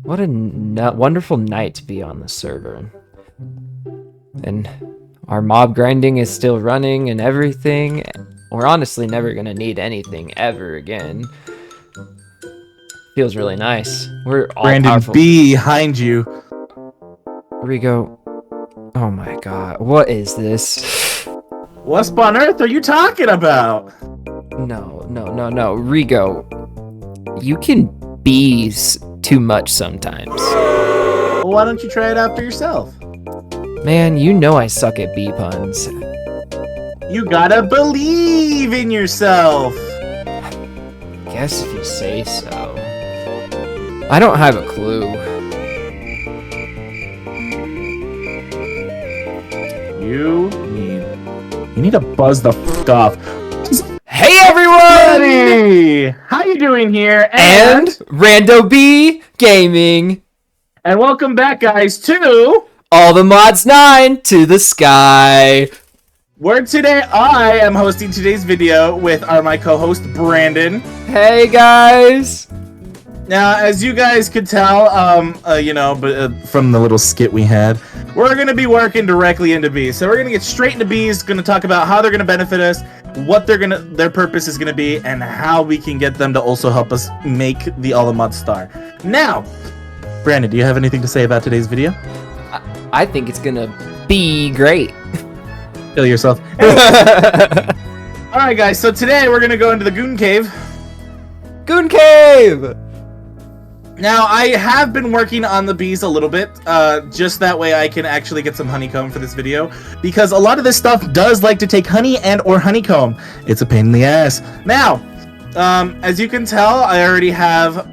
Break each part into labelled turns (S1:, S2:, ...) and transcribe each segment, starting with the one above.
S1: What a wonderful night to be on the server. And our mob grinding is still running and everything. We're honestly never gonna need anything ever again. Feels really nice. We're all
S2: Brandon
S1: powerful.
S2: behind you.
S1: Rigo. Oh my god. What is this?
S2: What on earth are you talking about?
S1: No. Rigo. You can bees too much sometimes.
S2: Well, why don't you try it out for yourself?
S1: Man, you know I suck at bee puns.
S2: You gotta believe in yourself.
S1: Guess if you say so. I don't have a clue.
S2: You need to buzz the f off.
S1: Hey everyone!
S2: Hey, how you doing here?
S1: And Rando Bee Gaming.
S2: And welcome back, guys, to
S1: All the Mods 9 to the Sky.
S2: Where today I am hosting today's video with my co-host Brandon.
S1: Hey guys.
S2: Now, as you guys could tell, from the little skit we had, we're going to be working directly into bees. So we're going to get straight into bees, going to talk about how they're going to benefit us, what their purpose is going to be, and how we can get them to also help us make the Alamod Star. Now, Brandon, do you have anything to say about today's video?
S1: I think it's going to be great.
S2: Kill yourself. Alright guys, so today we're going to go into the Goon Cave.
S1: Goon Cave!
S2: Now, I have been working on the bees a little bit, just that way I can actually get some honeycomb for this video, because a lot of this stuff does like to take honey and or honeycomb. It's a pain in the ass. Now, as you can tell, I already have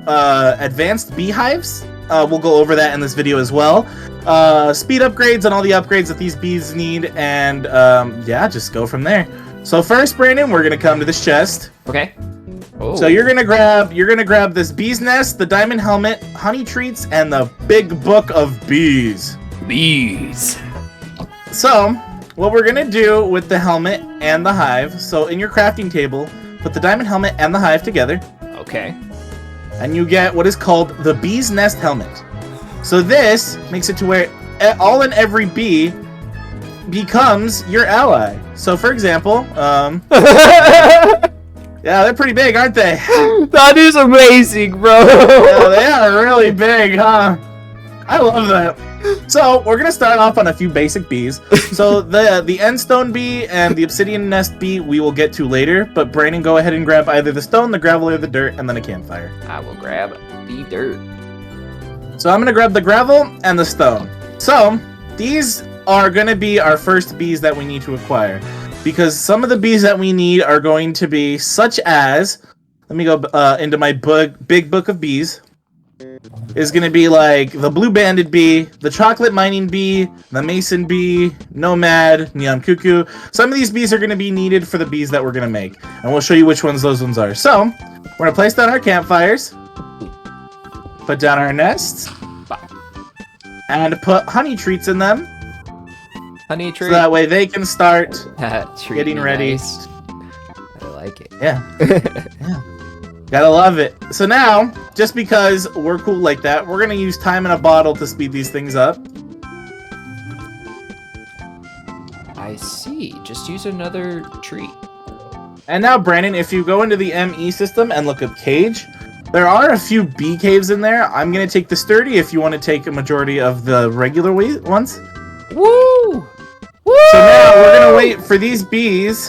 S2: advanced beehives. We'll go over that in this video as well. Speed upgrades and all the upgrades that these bees need, and yeah, just go from there. So first, Brandon, we're gonna come to this chest.
S1: Okay. Oh.
S2: So you're gonna grab this bee's nest, the diamond helmet, honey treats, and the big book of bees.
S1: Bees.
S2: So what we're gonna do with the helmet and the hive, so in your crafting table, put the diamond helmet and the hive together.
S1: Okay.
S2: And you get what is called the bee's nest helmet. So this makes it to where all and every bee becomes your ally. So for example, yeah, they're pretty big, aren't they?
S1: That is amazing, bro.
S2: Yeah, they are really big, huh? I love that. So we're gonna start off on a few basic bees. So the endstone bee and the obsidian nest bee we will get to later. But Brandon, go ahead and grab either the stone, the gravel, or the dirt, and then a campfire.
S1: I will grab the dirt.
S2: So I'm gonna grab the gravel and the stone. So these are gonna be our first bees that we need to acquire, because some of the bees that we need are going to be such as, let me go into my big book of bees, is going to be like the blue banded bee, the chocolate mining bee, the mason bee, nomad, neon cuckoo. Some of these bees are going to be needed for the bees that we're going to make, and we'll show you which ones those ones are. So we're going to place down our campfires, put down our nests, and put honey treats in them.
S1: Honey tree.
S2: So that way they can start
S1: Treat
S2: getting
S1: me
S2: ready.
S1: nice. I like it.
S2: Yeah. Yeah. Gotta love it. So now, just because we're cool like that, we're gonna use time in a bottle to speed these things up.
S1: I see. Just use another tree.
S2: And now, Brandon, if you go into the ME system and look up cage, there are a few bee caves in there. I'm gonna take the sturdy if you want to take a majority of the regular ones.
S1: Woo! Woo!
S2: So now we're gonna wait for these bees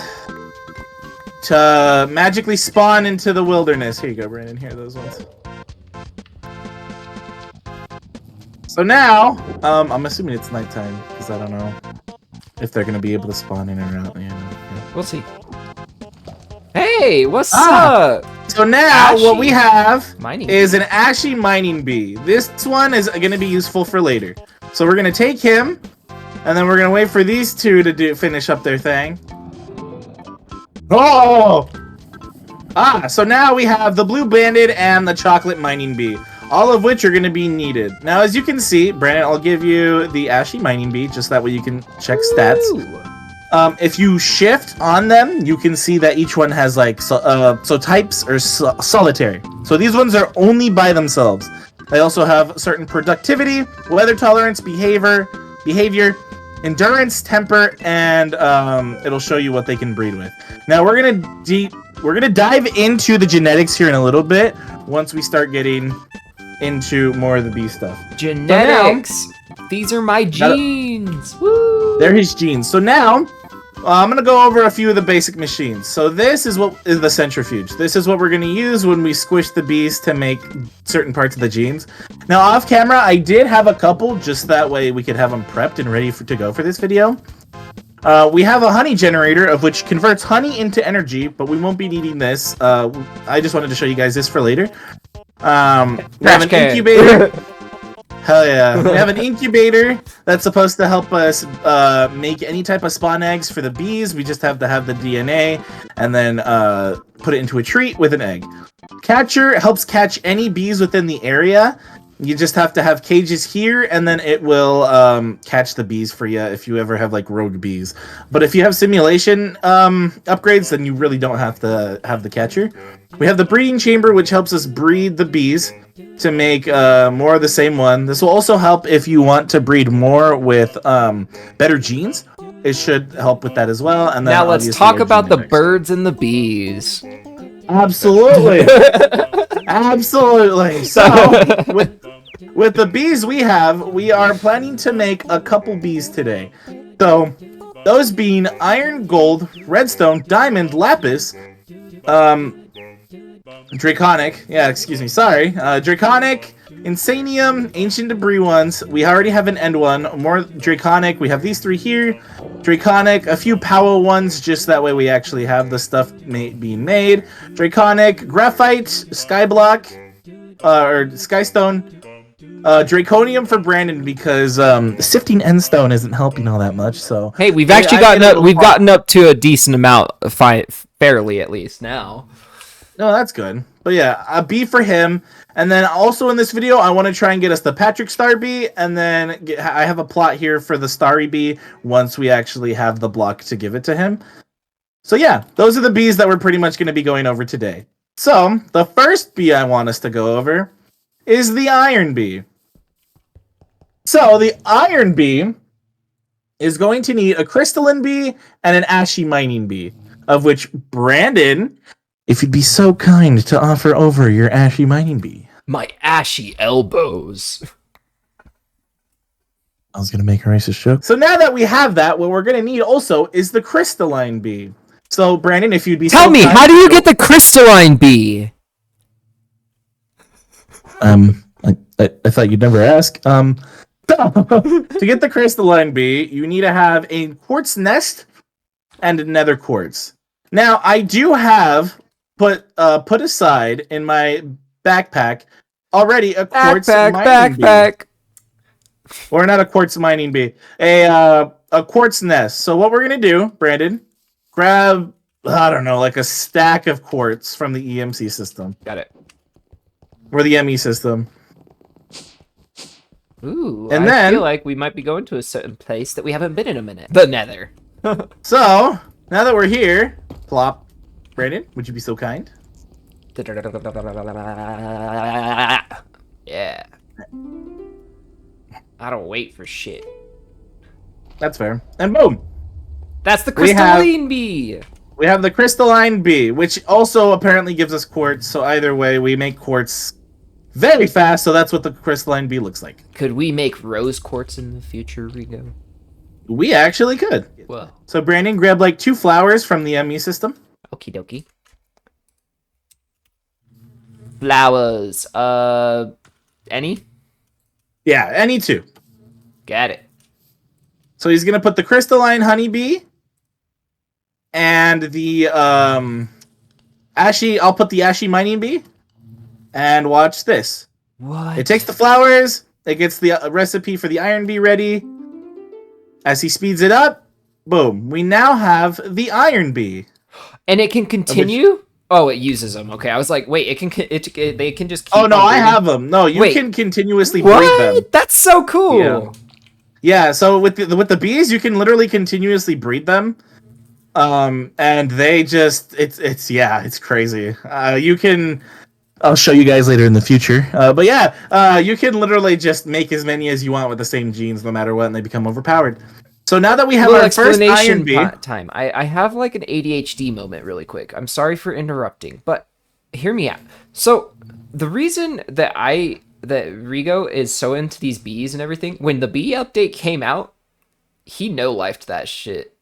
S2: to magically spawn into the wilderness. Here you go, Brandon. Here are those ones. So now, I'm assuming it's nighttime, because I don't know if they're gonna be able to spawn in or out. Yeah.
S1: We'll see. Hey, what's up?
S2: So now
S1: Ashy.
S2: what we have
S1: Mining
S2: is an ashy mining bee. This one is gonna be useful for later. So we're gonna take him, and then we're gonna wait for these two to finish up their thing. Oh! So now we have the blue banded and the chocolate mining bee, all of which are gonna be needed. Now, as you can see, Brandon, I'll give you the ashy mining bee, just that way you can check stats.
S1: Ooh.
S2: If you shift on them, you can see that each one has like so types are solitary. So these ones are only by themselves. They also have certain productivity, weather tolerance, behavior, endurance, temper, and it'll show you what they can breed with. Now we're gonna dive into the genetics here in a little bit once we start getting into more of the bee stuff.
S1: Genetics. So now, these are my genes. Woo!
S2: They're his genes. So now I'm gonna go over a few of the basic machines. So this is what is the centrifuge. This is what we're gonna use when we squish the bees to make certain parts of the genes. Now off camera, I did have a couple, just that way we could have them prepped and ready to go for this video. We have a honey generator, of which converts honey into energy, but we won't be needing this. I just wanted to show you guys this for later. We have an incubator. Hell yeah. We have an incubator that's supposed to help us make any type of spawn eggs for the bees. We just have to have the DNA and then put it into a treat with an egg. Catcher helps catch any bees within the area. You just have to have cages here, and then it will catch the bees for you if you ever have like rogue bees. But if you have simulation upgrades, then you really don't have to have the catcher. We have the breeding chamber, which helps us breed the bees to make more of the same one. This will also help if you want to breed more with better genes. It should help with that as well. And then
S1: now let's talk about the birds and the bees.
S2: Absolutely. Absolutely. So with the bees we are planning to make a couple bees today. So those being iron, gold, redstone, diamond, lapis, draconic. Yeah, excuse me. Sorry. Draconic, insanium, ancient debris ones. We already have an end one. More draconic. We have these three here. Draconic, a few power ones, just that way we actually have the stuff being made. Draconic, graphite, skyblock, or skystone. Draconium for Brandon because sifting endstone isn't helping all that much. So
S1: hey, we've actually gotten up to a decent amount, fairly at least now.
S2: No, that's good. But yeah, a bee for him. And then also in this video, I want to try and get us the Patrick Star bee. And then I have a plot here for the Starry bee once we actually have the block to give it to him. So yeah, those are the bees that we're pretty much going to be going over today. So the first bee I want us to go over is the iron bee. So the iron bee is going to need a crystalline bee and an ashy mining bee, of which Brandon, if you'd be so kind to offer over your ashy mining bee.
S1: My ashy elbows.
S2: I was going to make a racist joke. So now that we have that, what we're going to need also is the crystalline bee. So Brandon, if you'd be
S1: Tell me, how do you get the crystalline bee?
S2: I thought you'd never ask. To get the crystalline bee, you need to have a quartz nest and a nether quartz. Now, I do have put aside in my backpack already a quartz mining bee. Or not a quartz mining bee, a quartz nest. So what we're gonna do, Brandon, grab, I don't know, like a stack of quartz from the EMC system.
S1: Got it.
S2: Or the ME system.
S1: Ooh, and I feel like we might be going to a certain place that we haven't been in a minute. The Nether.
S2: So, now that we're here, plop. Brandon, would you be so kind?
S1: Yeah. I don't wait for shit.
S2: That's fair. And boom!
S1: That's the crystalline bee!
S2: We have the crystalline bee, which also apparently gives us quartz, so either way, we make quartz very fast, so that's what the crystalline bee looks like.
S1: Could we make rose quartz in the future, Rigo?
S2: We actually could.
S1: Well.
S2: So Brandon, grab like 2 flowers from the ME system.
S1: Okie dokie. Flowers. Any?
S2: Yeah, any 2.
S1: Got it.
S2: So he's gonna put the crystalline honeybee and the ashy. I'll put the ashy mining bee. And watch this.
S1: What?
S2: It takes the flowers. It gets the recipe for the iron bee ready. As he speeds it up, boom. We now have the iron bee.
S1: And it can continue? Oh, it uses them. Okay, I was like, wait, they can just keep
S2: Oh, no, I have them. No, you can continuously breed them.
S1: That's so cool.
S2: Yeah, so with the bees, you can literally continuously breed them. And they just, it's crazy. You can I'll show you guys later in the future. But yeah, you can literally just make as many as you want with the same genes, no matter what, and they become overpowered. So now that we have
S1: Little
S2: our first iron
S1: explanation
S2: bee,
S1: time. I have like an ADHD moment really quick. I'm sorry for interrupting, but hear me out. So the reason that Rigo is so into these bees and everything, when the bee update came out, he no-lifed that shit.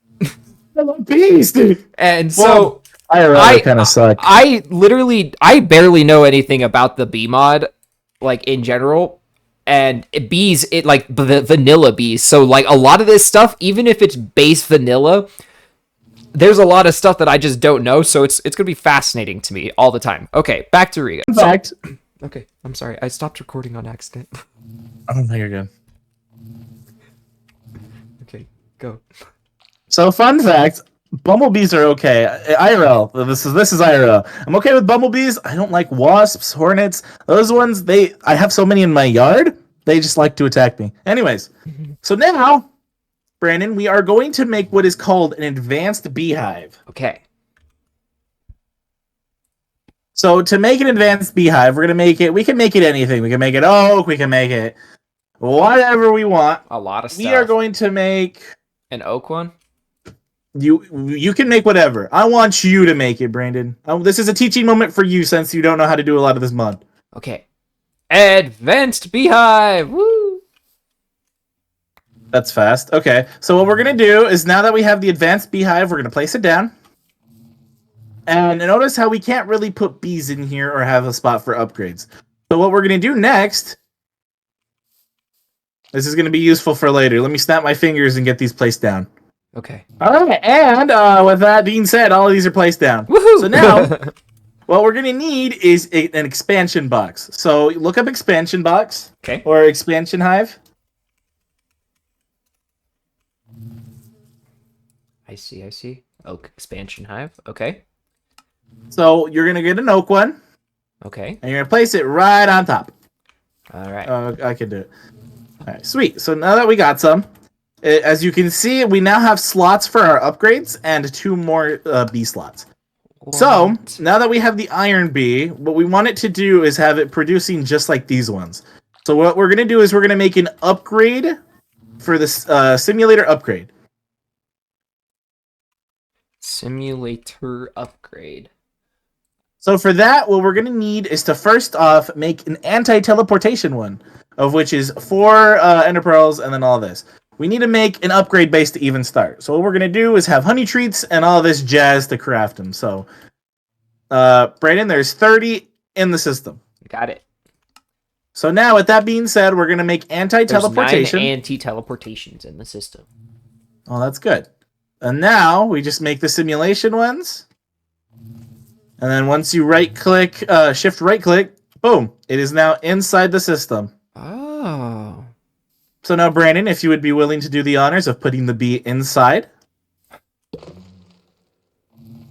S2: I love bees, dude.
S1: And
S2: Well,
S1: so
S2: IRL kind of suck.
S1: I barely know anything about the bee mod, like in general, and bees, it like the vanilla bees. So like a lot of this stuff, even if it's base vanilla, there's a lot of stuff that I just don't know. So it's gonna be fascinating to me all the time. Okay, back to Riga.
S2: In fact,
S1: Okay, I'm sorry, I stopped recording on accident.
S2: I don't think you're good.
S1: Okay, go.
S2: So, fun fact: bumblebees are okay. IRL. This is IRL. I'm okay with bumblebees. I don't like wasps, hornets. Those ones. I have so many in my yard. They just like to attack me. Anyways, so now, Brandon, we are going to make what is called an advanced beehive.
S1: Okay.
S2: So to make an advanced beehive, we're gonna make it. We can make it anything. We can make it oak. We can make it whatever we want.
S1: A lot of stuff.
S2: We are going to make
S1: an oak one.
S2: You can make whatever. I want you to make it, Brandon. This is a teaching moment for you since you don't know how to do a lot of this mod.
S1: Okay. Advanced beehive. Woo!
S2: That's fast. Okay. So what we're going to do is now that we have the advanced beehive, we're going to place it down. And notice how we can't really put bees in here or have a spot for upgrades. So what we're going to do next, this is going to be useful for later. Let me snap my fingers and get these placed down.
S1: Okay.
S2: All right, and with that being said, all of these are placed down.
S1: Woohoo!
S2: So now, what we're going to need is an expansion box. So look up expansion box.
S1: Okay.
S2: Or expansion hive.
S1: I see. Oak expansion hive. Okay.
S2: So you're going to get an oak one.
S1: Okay.
S2: And you're going to place it right on top.
S1: All right.
S2: I can do it. All right, sweet. So now that we got some, as you can see, we now have slots for our upgrades and 2 more bee slots. What? So now that we have the iron bee, what we want it to do is have it producing just like these ones. So what we're going to do is we're going to make an upgrade for this simulator upgrade.
S1: Simulator upgrade.
S2: So for that, what we're going to need is to first off make an anti-teleportation one, of which is 4 ender pearls and then all this. We need to make an upgrade base to even start. So what we're going to do is have honey treats and all this jazz to craft them. So, Brandon, there's 30 in the system.
S1: Got it.
S2: So now, with that being said, we're going to make anti-teleportation.
S1: There's 9 anti-teleportations in the system.
S2: Oh, that's good. And now, we just make the simulation ones. And then once you right-click, shift right-click, boom, it is now inside the system.
S1: Oh.
S2: So now, Brandon, if you would be willing to do the honors of putting the bee inside.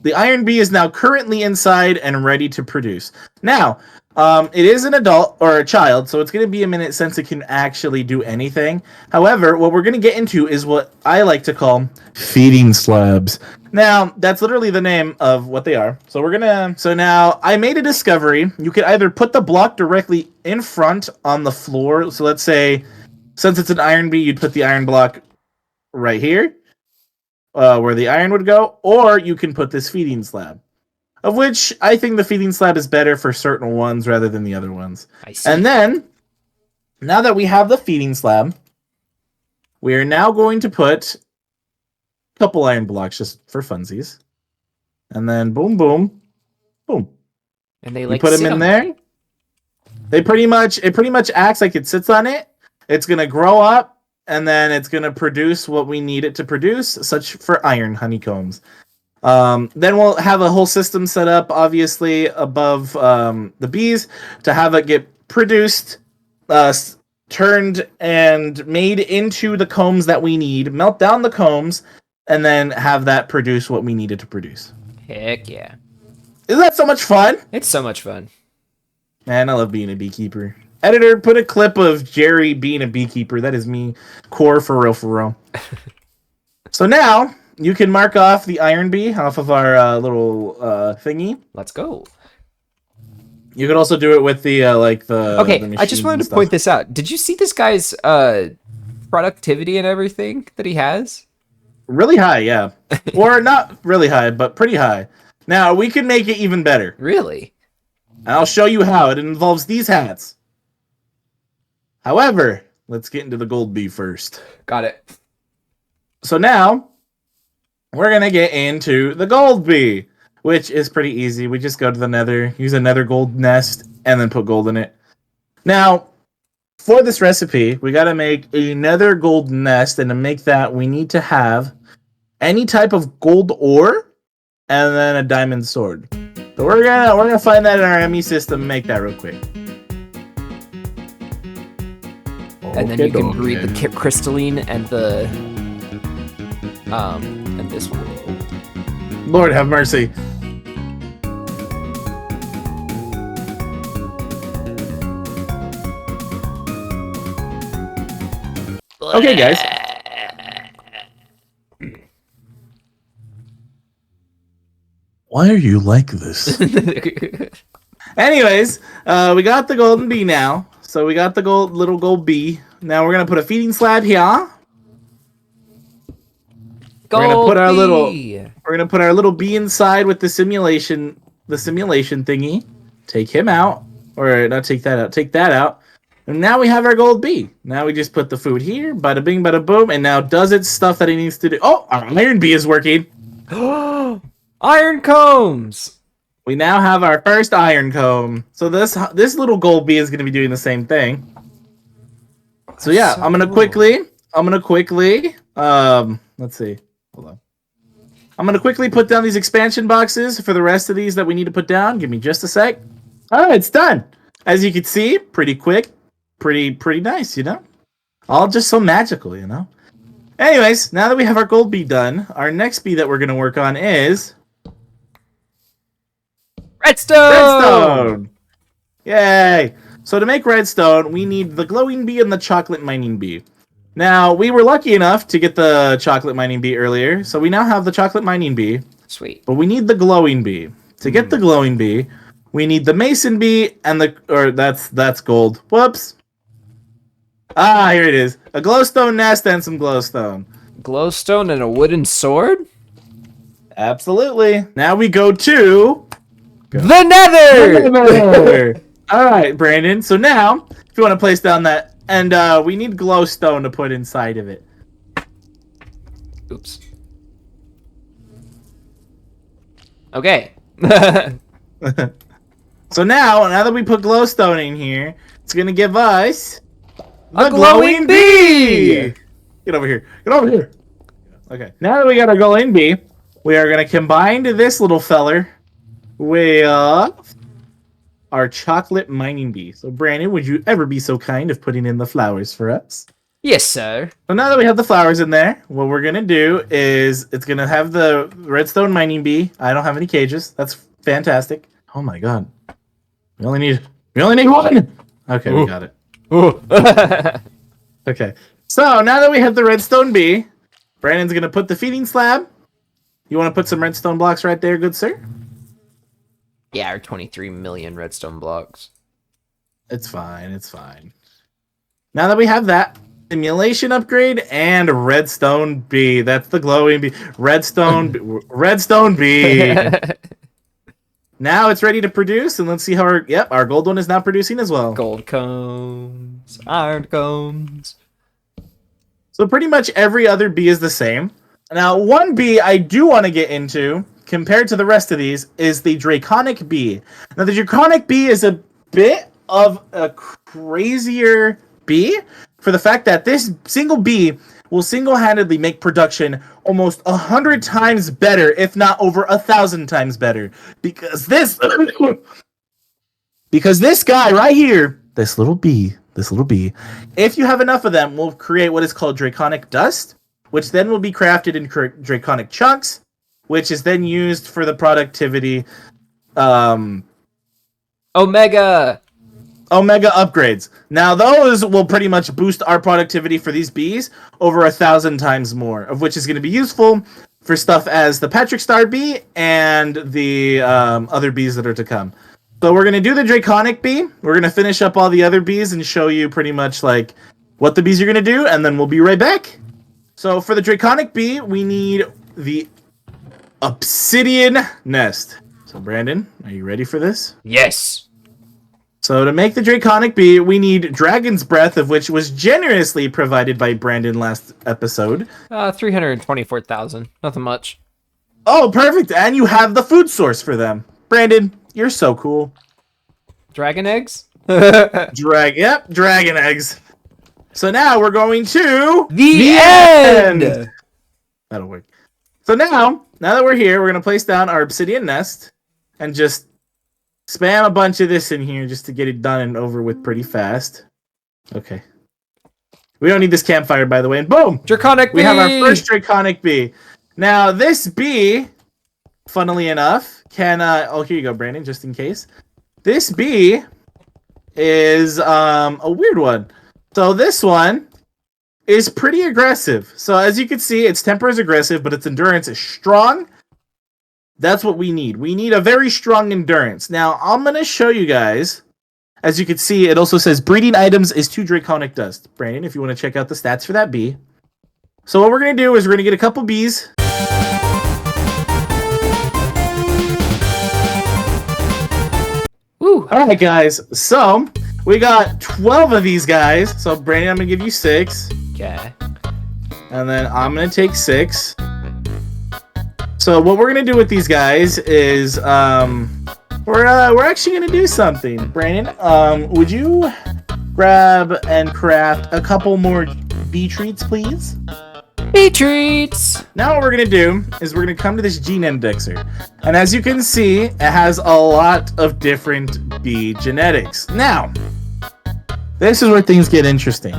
S2: The iron bee is now currently inside and ready to produce. Now, it is an adult or a child, so it's going to be a minute since it can actually do anything. However, what we're going to get into is what I like to call feeding slabs. Now, that's literally the name of what they are. So now I made a discovery. You could either put the block directly in front on the floor. So let's say, since it's an iron bee, you'd put the iron block right here, where the iron would go, or you can put this feeding slab, of which I think the feeding slab is better for certain ones rather than the other ones.
S1: I see.
S2: And then, now that we have the feeding slab, we are now going to put a couple iron blocks just for funsies. And then boom, boom, boom.
S1: And they
S2: like put them in there. It pretty much acts like it sits on it. It's going to grow up, and then it's going to produce what we need it to produce, such for iron honeycombs. Then we'll have a whole system set up, obviously, above the bees to have it get produced, turned, and made into the combs that we need, melt down the combs, and then have that produce what we needed to produce.
S1: Heck yeah.
S2: Isn't that so much fun?
S1: It's so much fun.
S2: Man, I love being a beekeeper. Editor, put a clip of Jerry being a beekeeper. That is me, core for real, for real. So now, you can mark off the iron bee off of our little thingy.
S1: Let's go.
S2: You could also do it with the the
S1: Okay, I just
S2: machines
S1: wanted
S2: and
S1: to
S2: stuff.
S1: point this out. Did you see this guy's productivity and everything that he has?
S2: Really high, yeah, or not really high, but pretty high. Now we can make it even better.
S1: Really?
S2: And I'll show you how. It involves these hats. However, let's get into the gold bee first.
S1: Got it.
S2: So now we're gonna get into the gold bee, which is pretty easy. We just go to the nether, use a nether gold nest, and then put gold in it. Now, for this recipe, we gotta make a nether gold nest, and to make that, we need to have any type of gold ore and then a diamond sword. So we're gonna find that in our ME system and make that real quick.
S1: And then you can breed the crystalline and the and this one.
S2: Lord have mercy. Okay, guys. Why are you like this? Anyways, we got the golden bee now. So we got the little gold bee. Now we're gonna put a feeding slab here. We're gonna put our little bee inside with the simulation thingy. Take him out, or not take that out. Take that out. And now we have our gold bee. Now we just put the food here. Bada bing, bada boom. And now does its stuff that it needs to do. Oh, our iron bee is working.
S1: Iron combs.
S2: We now have our first iron comb. So this little gold bee is going to be doing the same thing. So yeah, I'm gonna quickly. Let's see. Hold on. I'm gonna quickly put down these expansion boxes for the rest of these that we need to put down. Give me just a sec. All right, it's done. As you can see, pretty quick, pretty nice. You know, all just so magical. You know. Anyways, now that we have our gold bee done, our next bee that we're gonna work on is redstone. Yay! So to make redstone, we need the glowing bee and the chocolate mining bee. Now, we were lucky enough to get the chocolate mining bee earlier, so we now have the chocolate mining bee.
S1: Sweet.
S2: But we need the glowing bee. To get the glowing bee, we need the mason bee and that's gold. Whoops. Ah, here it is. A glowstone nest and some glowstone.
S1: Glowstone and a wooden sword?
S2: Absolutely. Now we go to
S1: the nether!
S2: All right, Brandon. So now, if you want to place down that, and we need glowstone to put inside of it.
S1: Oops. Okay.
S2: So now that we put glowstone in here, it's gonna give us
S1: a glowing bee.
S2: Get over here. Get over here. Okay. Now that we got our glowing bee, we are gonna combine this little feller with our chocolate mining bee. So, Brandon, would you ever be so kind of putting in the flowers for us?
S1: Yes, sir.
S2: So now that we have the flowers in there, what we're going to do is it's going to have the redstone mining bee. I don't have any cages. That's fantastic. Oh my god. We only need one. Okay, we got it. Okay. So now that we have the redstone bee, Brandon's going to put the feeding slab. You want to put some redstone blocks right there, good sir?
S1: Yeah, our 23 million redstone blocks.
S2: It's fine. It's fine. Now that we have that, simulation upgrade and redstone bee. That's the glowing bee. Redstone bee. Now it's ready to produce, and let's see how our gold one is now producing as well.
S1: Gold combs, iron combs.
S2: So pretty much every other bee is the same. Now, one bee I do want to get into, compared to the rest of these, is the draconic bee. Now, the draconic bee is a bit of a crazier bee for the fact that this single bee will single-handedly make production almost 100 times better, if not over 1,000 times better. Because this guy right here, this little bee, if you have enough of them, will create what is called draconic dust, which then will be crafted in draconic chunks, which is then used for the productivity
S1: Omega
S2: upgrades. Now those will pretty much boost our productivity for these bees over 1,000 times more, of which is going to be useful for stuff as the Patrick Star bee and the other bees that are to come. So we're going to do the Draconic bee. We're going to finish up all the other bees and show you pretty much like what the bees are going to do, and then we'll be right back. So for the Draconic bee, we need the obsidian nest. So Brandon, are you ready for this?
S1: Yes.
S2: So to make the Draconic bee, we need Dragon's Breath, of which was generously provided by Brandon last episode.
S1: 324,000. Nothing much.
S2: Oh, perfect. And you have the food source for them. Brandon, you're so cool.
S1: Dragon eggs?
S2: Yep, dragon eggs. So now we're going to
S1: The end!
S2: That'll work. So now that we're here, we're going to place down our obsidian nest and just spam a bunch of this in here just to get it done and over with pretty fast. Okay. We don't need this campfire, by the way. And boom!
S1: Draconic bee!
S2: We have our first Draconic bee. Now, this bee, funnily enough, can... oh, here you go, Brandon, just in case. This bee is a weird one. So this one is pretty aggressive. So as you can see, its temper is aggressive, but its endurance is strong. That's what we need. We need a very strong endurance. Now, I'm going to show you guys. As you can see, it also says breeding items is 2 Draconic Dust. Brandon, if you want to check out the stats for that bee. So what we're going to do is we're going to get a couple bees.
S1: Woo!
S2: Alright, guys. So, we got 12 of these guys. So, Brandon, I'm going to give you 6.
S1: Okay.
S2: And then I'm going to take 6. So what we're gonna do with these guys is we're actually gonna do something. Brandon, would you grab and craft a couple more bee treats, please?
S1: Bee treats!
S2: Now what we're gonna do is we're gonna come to this gene indexer, and as you can see, it has a lot of different bee genetics. Now, this is where things get interesting.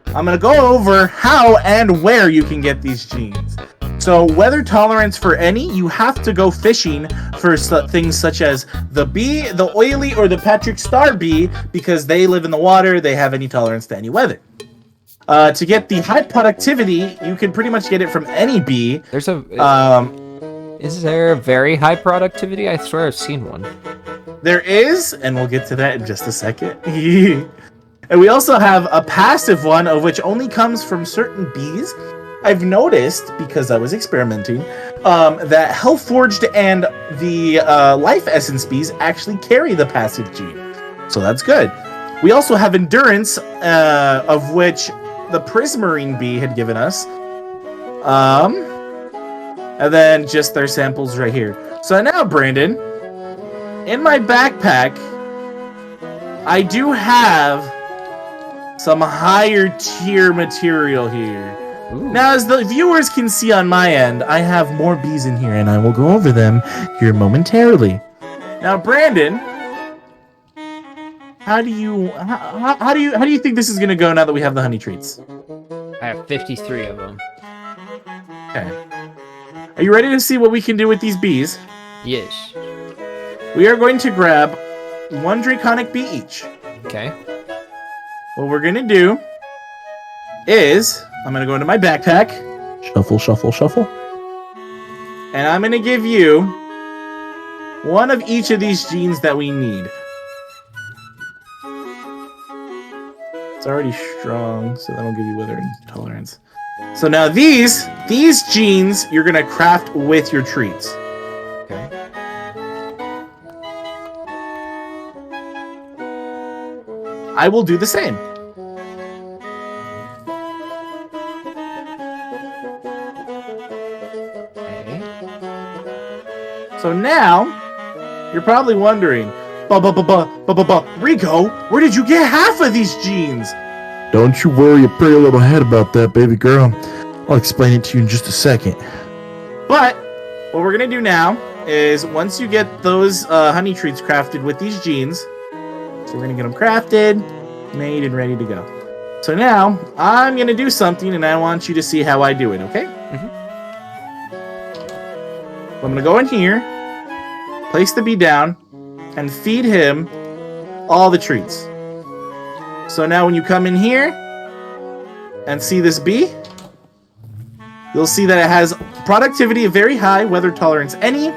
S2: I'm gonna go over how and where you can get these genes. So weather tolerance for any, you have to go fishing for things such as the bee, the oily, or the Patrick Star bee, because they live in the water, they have any tolerance to any weather. To get the high productivity, you can pretty much get it from any bee.
S1: There's a... is there a very high productivity? I swear I've seen one.
S2: There is, and we'll get to that in just a second. And we also have a passive one, of which only comes from certain bees. I've noticed, because I was experimenting, that Health Forged and the Life Essence bees actually carry the passive gene. So that's good. We also have Endurance, of which the Prismarine bee had given us. And then just their samples right here. So now, Brandon, in my backpack, I do have some higher tier material here.
S1: Ooh.
S2: Now, as the viewers can see on my end, I have more bees in here, and I will go over them here momentarily. Now, Brandon, how do you think this is gonna go now that we have the honey treats?
S1: I have 53 of them.
S2: Okay. Are you ready to see what we can do with these bees?
S1: Yes.
S2: We are going to grab 1 Draconic bee each.
S1: Okay.
S2: What we're gonna do is I'm gonna go into my backpack, shuffle, shuffle, shuffle, and I'm gonna give you one of each of these genes that we need. It's already strong, so that'll give you weather intolerance. So now these genes you're gonna craft with your treats.
S1: Okay.
S2: I will do the same. So now, you're probably wondering, Rigo, where did you get half of these genes?
S3: Don't you worry your pretty little head about that, baby girl. I'll explain it to you in just a second.
S2: But, what we're going to do now is, once you get those honey treats crafted with these genes, so we're going to get them crafted, made, and ready to go. So now, I'm going to do something, and I want you to see how I do it, okay?
S1: Mm-hmm.
S2: I'm going to go in here, place the bee down, and feed him all the treats. So now when you come in here and see this bee, you'll see that it has productivity very high, weather tolerance any,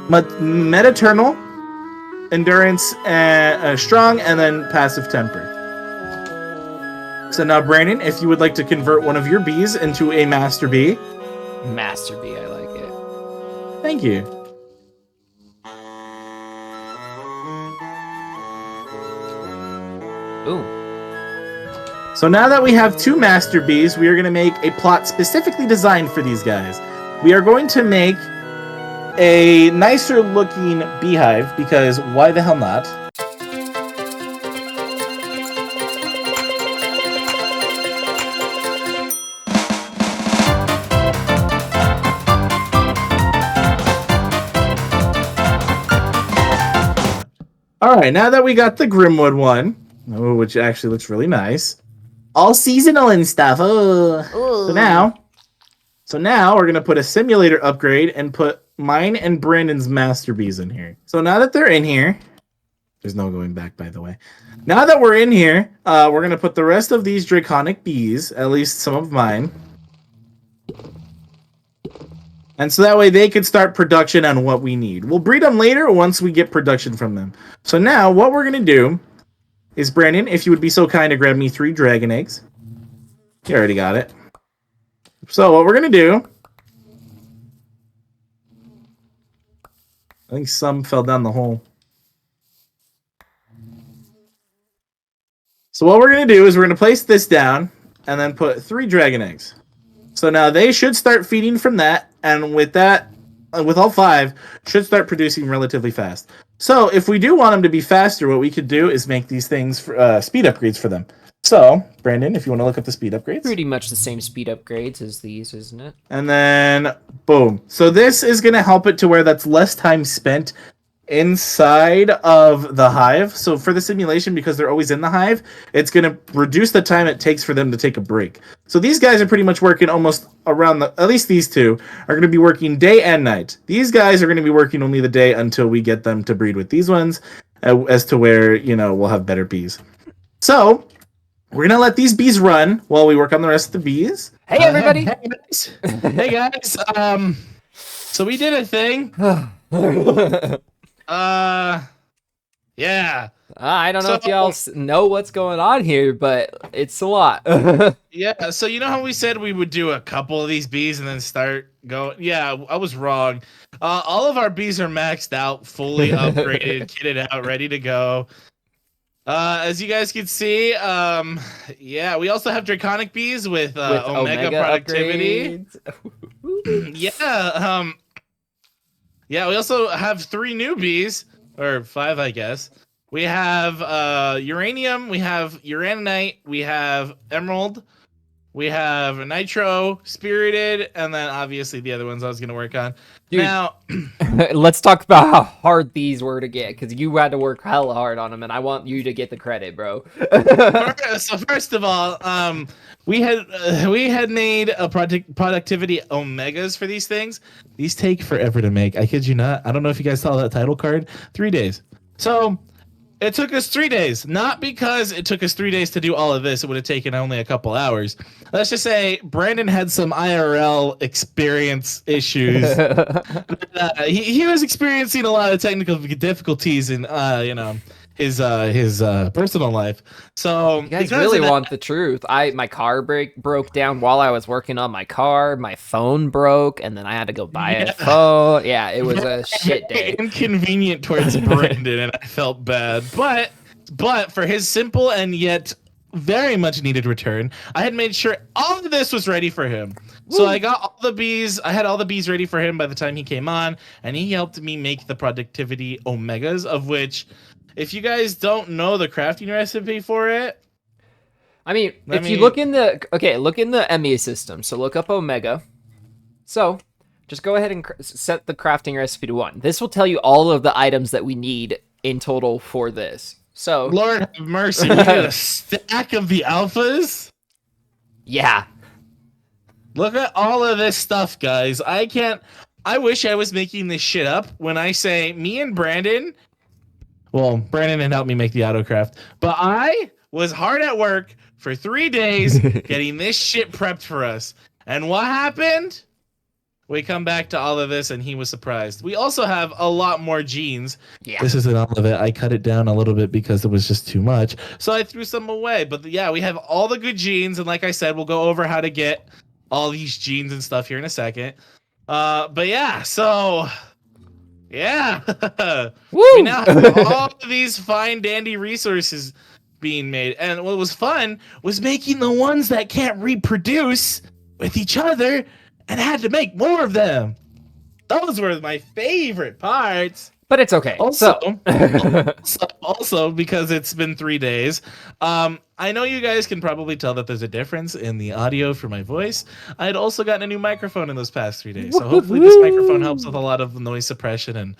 S2: metaternal, endurance, strong, and then passive temper. So now, Brandon, if you would like to convert one of your bees into a master bee.
S1: Master bee, I like it.
S2: Thank you.
S1: Ooh.
S2: So now that we have 2 master bees, we are going to make a plot specifically designed for these guys. We are going to make a nicer looking beehive, because why the hell not? Alright, now that we got the Grimwood one, which actually looks really nice, all seasonal and stuff. So now we're gonna put a simulator upgrade and put mine and Brandon's master bees in here. So now that they're in here, there's no going back, by the way. Now that we're in here, we're gonna put the rest of these draconic bees, at least some of mine, and so that way they could start production on what we need. We'll breed them later once we get production from them. So now what we're gonna do is, Brandon, if you would be so kind to grab me 3 dragon eggs. You already got it. So what we're going to do... I think some fell down the hole. So what we're going to do is we're going to place this down and then put 3 dragon eggs. So now they should start feeding from that, and with that, with all 5, should start producing relatively fast. So if we do want them to be faster, what we could do is make these things speed upgrades for them. So, Brandon, if you want to look up the speed upgrades.
S1: Pretty much the same speed upgrades as these, isn't it?
S2: And then, boom. So this is going to help it to where that's less time spent inside of the hive. So for the simulation, because they're always in the hive, it's going to reduce the time it takes for them to take a break. So these guys are pretty much working almost around at least these 2 are going to be working day and night. These guys are going to be working only the day until we get them to breed with these ones, as to where, we'll have better bees. So we're going to let these bees run while we work on the rest of the bees.
S1: Hey, everybody!
S4: Hey, guys. So we did a thing. Yeah.
S1: I don't know if y'all know what's going on here, but it's a lot.
S4: Yeah, so you know how we said we would do a couple of these bees and then start going? Yeah, I was wrong. All of our bees are maxed out, fully upgraded, kitted out, ready to go. As you guys can see, yeah, we also have draconic bees with omega productivity. Yeah, yeah, we also have 3 new bees, or 5, I guess. We have uranium, we have uraninite, we have emerald, we have nitro, spirited, and then obviously the other ones I was going to work on.
S1: Dude,
S4: now,
S1: let's talk about how hard these were to get, because you had to work hella hard on them, and I want you to get the credit, bro.
S4: So first of all, we had made a productivity omegas for these things. These take forever to make. I kid you not. I don't know if you guys saw that title card. 3 days. So it took us 3 days, not because it took us 3 days to do all of this. It would have taken only a couple hours. Let's just say Brandon had some IRL experience issues. He was experiencing a lot of technical difficulties in, his personal life. So
S1: you guys really want the truth. My car broke down while I was working on my car. My phone broke, and then I had to go buy a phone. Yeah, it was a shit day.
S4: Inconvenient towards Brandon, and I felt bad. But for his simple and yet very much needed return, I had made sure all of this was ready for him. Woo. So I got all the bees. I had all the bees ready for him by the time he came on, and he helped me make the productivity omegas, of which, if you guys don't know the crafting recipe for it,
S1: I mean, you look in the ME system, so look up Omega. So just go ahead and set the crafting recipe to 1. This will tell you all of the items that we need in total for this. So
S4: Lord have mercy, we got a stack of the alphas.
S1: Yeah.
S4: Look at all of this stuff, guys. I wish I was making this shit up. When I say me and Brandon, well, Brandon didn't help me make the autocraft, but I was hard at work for 3 days getting this shit prepped for us. And what happened? we come back to all of this, and he was surprised. We also have a lot more genes.
S1: Yeah.
S4: This isn't all of it. I cut it down a little bit because it was just too much. So I threw some away. But yeah, we have all the good genes. And like I said, we'll go over how to get all these genes and stuff here in a second. But yeah, so yeah.
S1: Woo!
S4: We now have all of these fine dandy resources being made. And what was fun was making the ones that can't reproduce with each other and had to make more of them. Those were my favorite parts.
S1: But it's okay.
S4: Also,
S1: So.
S4: also because it's been 3 days, I know you guys can probably tell that there's a difference in the audio for my voice. I had also gotten a new microphone in those past 3 days, so hopefully this microphone helps with a lot of the noise suppression and,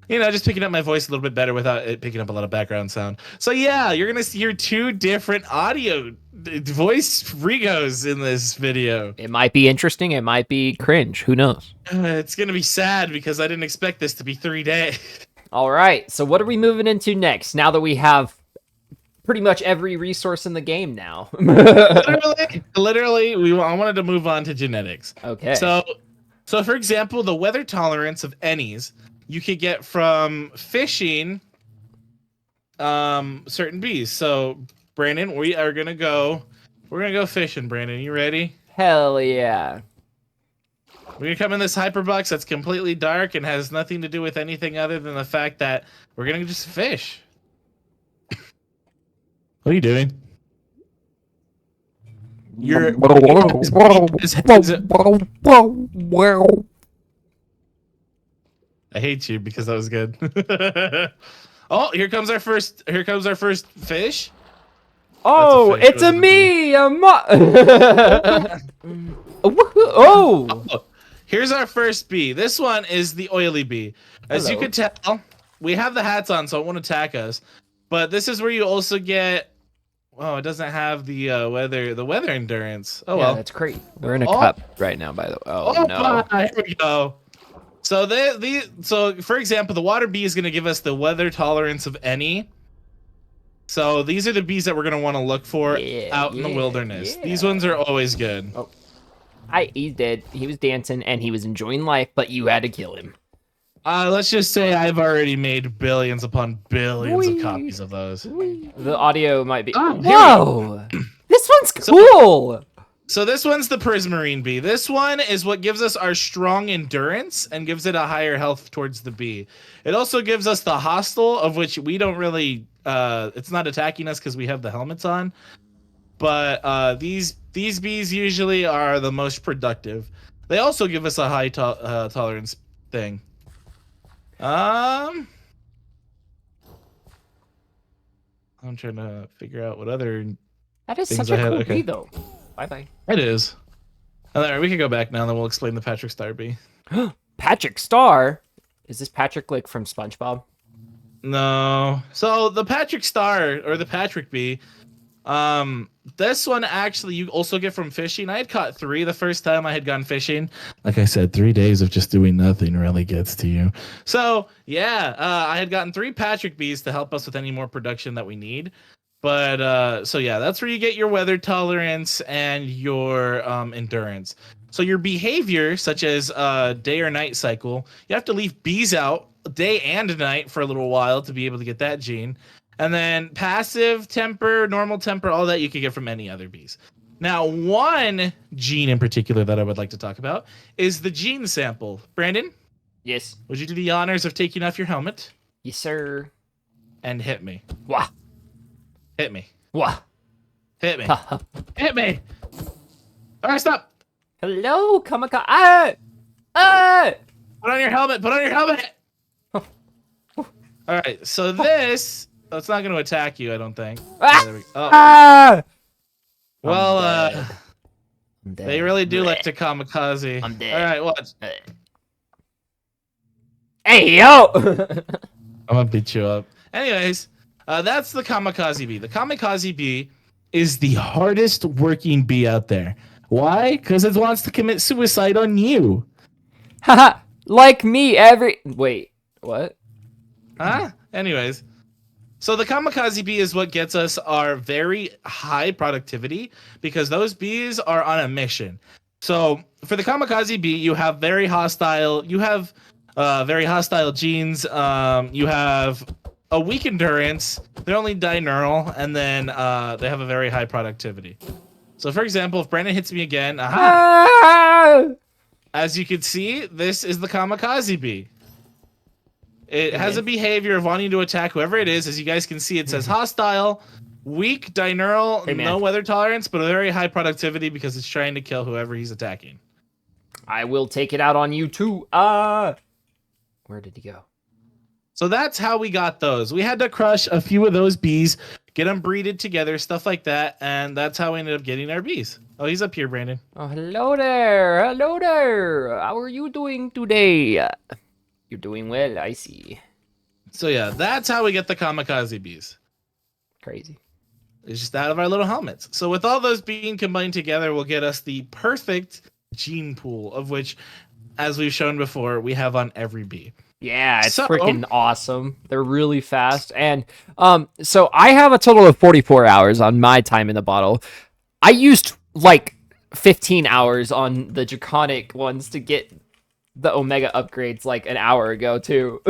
S4: you know, just picking up my voice a little bit better without it picking up a lot of background sound. So yeah, you're gonna hear 2 different audio voice Rigos in this video.
S1: It might be interesting. It might be cringe. Who knows?
S4: It's gonna be sad because I didn't expect this to be 3 days.
S1: All right. So what are we moving into next? Now that we have pretty much every resource in the game now.
S4: literally, I wanted to move on to genetics.
S1: Okay.
S4: So for example, the weather tolerance of any's you could get from fishing certain bees. So Brandon, we're gonna go fishing. Brandon, you ready?
S1: Hell yeah.
S4: We're gonna come in this hyperbox that's completely dark and has nothing to do with anything other than the fact that we're gonna just fish. What are you doing? I hate you because that was good. Oh, here comes our first fish.
S1: Oh,
S4: fish.
S1: it's a me. Oh.
S4: Here's our first bee. This one is the oily bee. As you
S1: Hello.
S4: can tell, we have the hats on, so it won't attack us. But this is where you also get. Oh, it doesn't have the weather endurance. Oh
S1: Yeah,
S4: well.
S1: that's great. We're in a
S4: Oh.
S1: cup right now, by the way. Oh, no.
S4: Here we go. So so for example, the water bee is going to give us the weather tolerance of any. So these are the bees that we're going to want to look for out in the wilderness.
S1: yeah.
S4: These ones are always good.
S1: Oh. He's dead. He was dancing and he was enjoying life, but you had to kill him.
S4: Let's just say I've already made billions upon billions
S1: Whee!
S4: of copies of those.
S1: The audio might be.
S4: Oh,
S1: whoa! This one's cool!
S4: So this one's the prismarine bee. This one is what gives us our strong endurance and gives it a higher health towards the bee. It also gives us the hostile, of which we don't really. It's not attacking us because we have the helmets on. But these bees usually are the most productive. They also give us a high tolerance thing. I'm trying to figure out what other
S1: That is
S4: things
S1: such
S4: I
S1: a
S4: had,
S1: cool
S4: okay.
S1: bee, though. Bye-bye.
S4: it is. All right, we can go back now, and then we'll explain the Patrick Star bee.
S1: Patrick Star? Is this Patrick, like, from SpongeBob?
S4: No. So the Patrick Star or the Patrick bee, this one actually you also get from fishing. I had caught 3 the first time I had gone fishing. Like I said, 3 days of just doing nothing really gets to you. So yeah, I had gotten 3 Patrick bees to help us with any more production that we need. But so yeah, that's where you get your weather tolerance and your endurance. So your behavior, such as day or night cycle, you have to leave bees out day and night for a little while to be able to get that gene. And then passive temper, normal temper, all that you can get from any other bees. Now, one gene in particular that I would like to talk about is the gene sample. Brandon,
S1: Yes.
S4: would you do the honors of taking off your helmet
S1: Yes, sir.
S4: and hit me?
S1: Wah.
S4: Hit me.
S1: Wah.
S4: Hit me. Hit me. All right, stop.
S1: Hello, Kamaka. Ah! Ah!
S4: Put on your helmet. Put on your helmet. All right, so this, it's not going to attack you, I don't think.
S1: Ah!
S4: There we go. Oh.
S1: Ah!
S4: Well,
S1: I'm dead.
S4: they really do like to kamikaze.
S1: I'm dead.
S4: All right, watch.
S1: Hey, yo!
S4: I'm gonna beat you up. Anyways, that's the kamikaze bee. The kamikaze bee is the hardest working bee out there. Why? Because it wants to commit suicide on you.
S1: Haha, like me Wait, what?
S4: Huh? Anyways, so the kamikaze bee is what gets us our very high productivity because those bees are on a mission. So for the kamikaze bee, you have very hostile. You have very hostile genes. You have a weak endurance. They're only diurnal, and then they have a very high productivity. So, for example, if Brandon hits me again, as you can see, this is the kamikaze bee. It has a behavior of wanting to attack whoever it is. As you guys can see, it says hostile, weak, diurnal, no weather tolerance, but a very high productivity because it's trying to kill whoever he's attacking.
S1: I will take it out on you too. Where did he go?
S4: So that's how we got those. We had to crush a few of those bees, get them breeded together, stuff like that, and that's how we ended up getting our bees. Oh, he's up here, Brandon.
S1: Oh, hello there. Hello there. How are you doing today? You're doing well, I see.
S4: So yeah, that's how we get the kamikaze bees.
S1: Crazy.
S4: It's just out of our little helmets. So with all those being combined together, will get us the perfect gene pool, of which, as we've shown before, we have on every bee.
S1: Yeah, it's freaking awesome. They're really fast. And so I have a total of 44 hours on my time in the bottle. I used like 15 hours on the draconic ones to get the Omega upgrades like an hour ago too.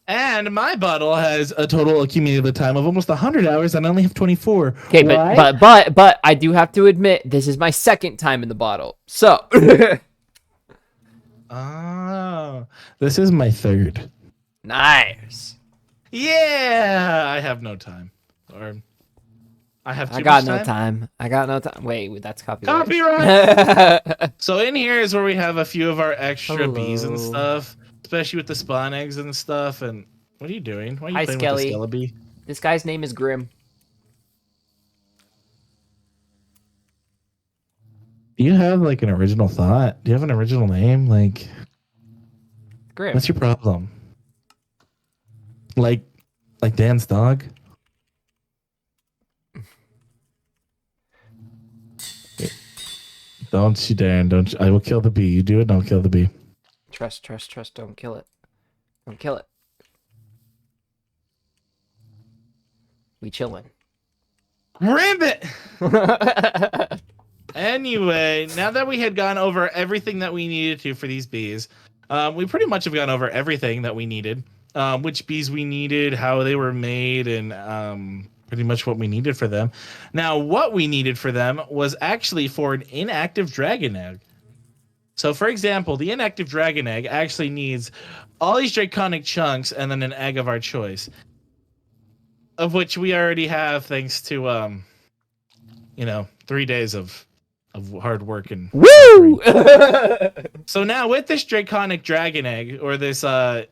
S4: And my bottle has a total accumulated time of almost 100 hours, and I only have 24.
S1: Okay, but I do have to admit this is my second time in the bottle. So
S4: oh, this is my third.
S1: Nice.
S4: Yeah, I have no time. Or I have too
S1: I got
S4: much
S1: no time. I got no time. Wait, that's copyright.
S4: Copyright. So in here is where we have a few of our extra bees and stuff, especially with the spawn eggs and stuff. And what are you doing? Why are you
S1: Hi,
S4: playing
S1: Skelly.
S4: with the Skelebee?
S1: This guy's name is Grim.
S4: Do you have like an original thought? Do you have an original name? Like,
S1: Grim.
S4: what's your problem? Like Dan's dog? Don't you, Dan? Don't you, I will kill the bee. You do it, and I'll kill the bee.
S1: Trust. Don't kill it. Don't kill it. We chillin'.
S4: Ribbit! Anyway, now that we had gone over everything that we needed to for these bees, we pretty much have gone over everything that we needed. Which bees we needed, how they were made, and pretty much what we needed for them. Now, what we needed for them was actually for an inactive dragon egg. So, for example, the inactive dragon egg actually needs all these draconic chunks and then an egg of our choice, of which we already have thanks to 3 days of hard work and
S1: woo.
S4: So now with this draconic dragon egg, or this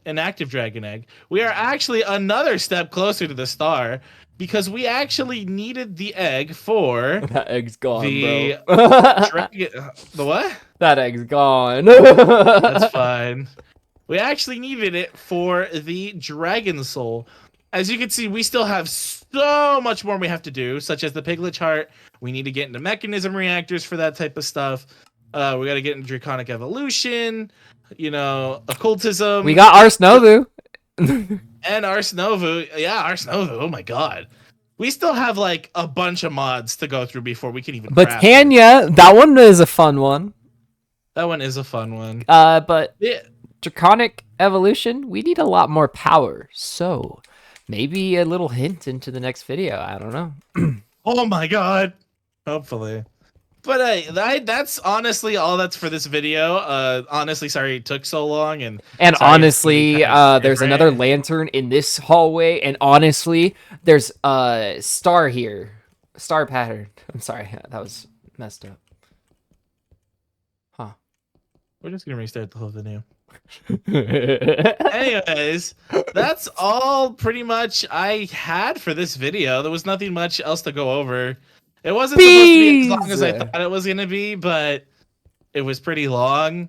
S4: inactive dragon egg, we are actually another step closer to the star, because we actually needed the egg for
S1: That egg's gone,
S4: the
S1: bro.
S4: dragon. The what?
S1: That egg's gone.
S4: That's fine. We actually needed it for the dragon soul. As you can see, we still have so much more we have to do, such as the piglet heart. We need to get into mechanism reactors for that type of stuff. We got to get into draconic evolution, occultism.
S1: We got Ars Novu.
S4: And Ars Novu. Yeah, Ars Novu. Oh my god. We still have like a bunch of mods to go through before we can even
S1: But
S4: craft
S1: Tanya, that one is a fun one.
S4: That one is a fun one.
S1: But
S4: Yeah.
S1: Draconic Evolution, we need a lot more power. So maybe a little hint into the next video. I don't know.
S4: Oh my god. Hopefully. But that's honestly all that's for this video. Honestly, sorry it took so long, and
S1: honestly, there's another lantern in this hallway, and honestly, there's a star here, star pattern. I'm sorry, that was messed up. Huh?
S4: We're just gonna restart the whole video. Anyways, that's all pretty much I had for this video. There was nothing much else to go over. It wasn't supposed to be as long as I thought it was gonna be, but it was pretty long.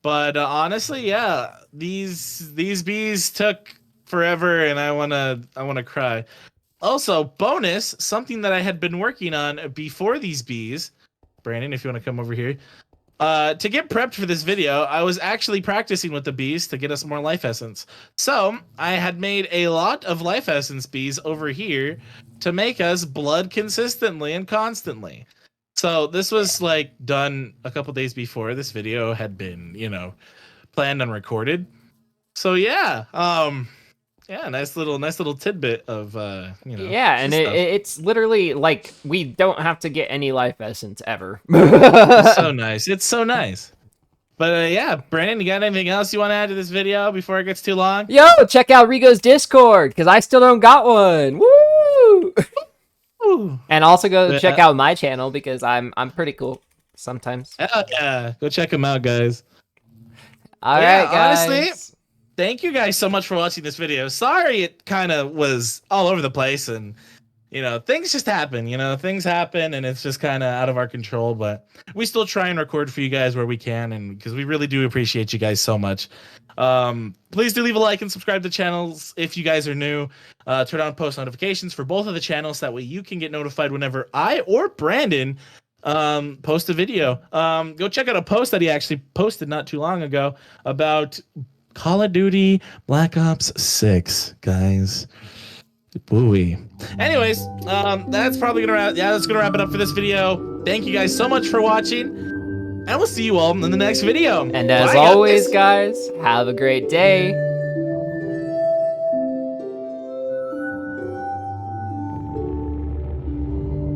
S4: But honestly, yeah, these bees took forever, and I wanna cry. Also, bonus, something that I had been working on before these bees. Brandon, if you want to come over here. To get prepped for this video, I was actually practicing with the bees to get us more life essence. So I had made a lot of life essence bees over here to make us blood consistently and constantly. So this was like done a couple days before this video had been, planned and recorded. So yeah, yeah, nice little tidbit of
S1: Yeah, and
S4: stuff.
S1: it's literally like we don't have to get any life essence ever.
S4: It's so nice. It's so nice. But yeah, Brandon, you got anything else you want to add to this video before it gets too long?
S1: Yo, check out Rigo's Discord because I still don't got one. Woo!
S4: Ooh.
S1: And also go
S4: Yeah.
S1: check out my channel because I'm pretty cool sometimes.
S4: Hell yeah, go check them out, guys.
S1: All
S4: Yeah,
S1: right, guys.
S4: honestly, thank you guys so much for watching this video. Sorry it kind of was all over the place and things just happen, things happen and it's just kind of out of our control, but we still try and record for you guys where we can, and because we really do appreciate you guys so much. Please do leave a like and subscribe to channels if you guys are new. Turn on post notifications for both of the channels, that way you can get notified whenever I or Brandon post a video. Go check out a post that he actually posted not too long ago about Call of Duty Black Ops 6, guys. Booey. Anyways, that's probably that's gonna wrap it up for this video. Thank you guys so much for watching, and we'll see you all in the next video.
S1: And as
S4: Bye,
S1: always,
S4: guys.
S1: guys, have a great day.